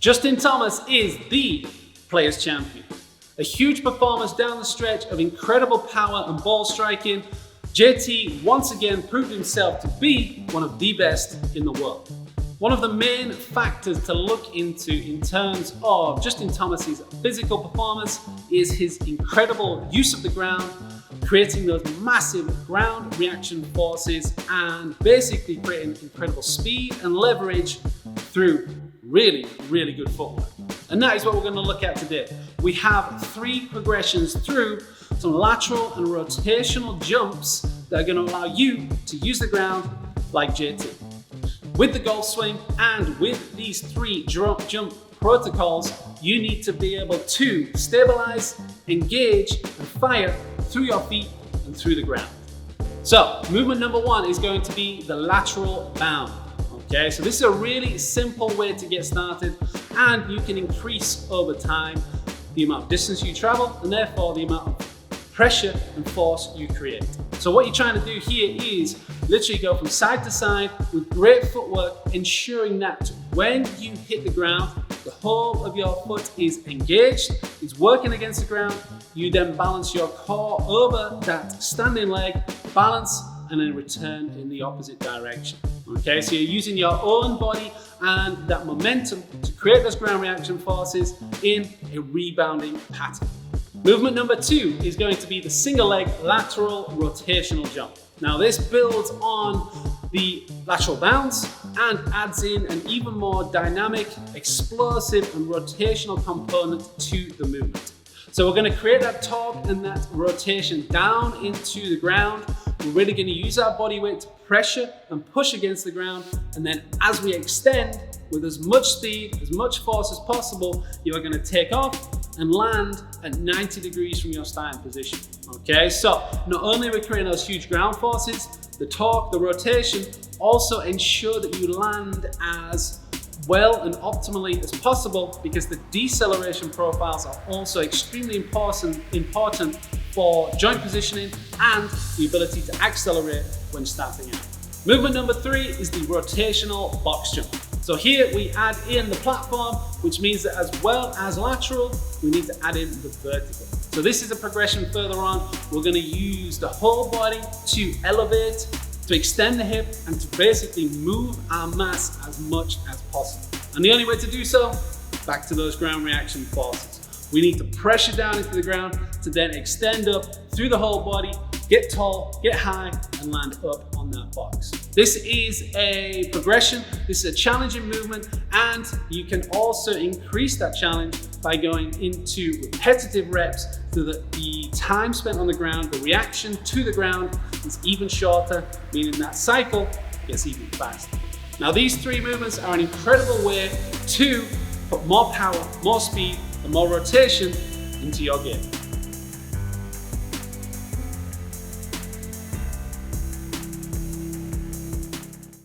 Justin Thomas is the Players Champion. A huge performance down the stretch of incredible power and ball striking, JT once again proved himself to be one of the best in the world. One of the main factors to look into in terms of Justin Thomas's physical performance is his incredible use of the ground, creating those massive ground reaction forces and basically creating incredible speed and leverage through really good footwork. And that is what we're going to look at today. We have 3 progressions through some lateral and rotational jumps that are going to allow you to use the ground like JT. With the golf swing and with these 3 drop jump protocols, you need to be able to stabilize, engage, and fire through your feet and through the ground. So, movement number 1 is going to be the lateral bound. Okay, so this is a really simple way to get started, and you can increase over time the amount of distance you travel and therefore the amount of pressure and force you create. So what you're trying to do here is literally go from side to side with great footwork, ensuring that when you hit the ground, the whole of your foot is engaged, it's working against the ground. You then balance your core over that standing leg, balance, and then return in the opposite direction. Okay, so you're using your own body and that momentum to create those ground reaction forces in a rebounding pattern. Movement number 2 is going to be the single leg lateral rotational jump. Now this builds on the lateral bounds and adds in an even more dynamic, explosive and rotational component to the movement. So we're going to create that torque and that rotation down into the ground. We're really going to use our body weight to pressure and push against the ground, and then as we extend with as much speed, as much force as possible, you are going to take off and land at 90 degrees from your starting position. Okay, so not only are we creating those huge ground forces, the torque, the rotation, also ensure that you land as well and optimally as possible, because the deceleration profiles are also extremely important for joint positioning and the ability to accelerate when starting out. Movement number 3 is the rotational box jump. So here we add in the platform, which means that as well as lateral, we need to add in the vertical. So this is a progression further on. We're going to use the whole body to elevate, to extend the hip, and to basically move our mass as much as possible. And the only way to do so, back to those ground reaction forces. We need to pressure down into the ground to then extend up through the whole body, get tall, get high, and land up on that box. This is a progression, this is a challenging movement, and you can also increase that challenge by going into repetitive reps so that the time spent on the ground, the reaction to the ground, is even shorter, meaning that cycle gets even faster. Now these 3 movements are an incredible way to put more power, more speed, and more rotation into your game.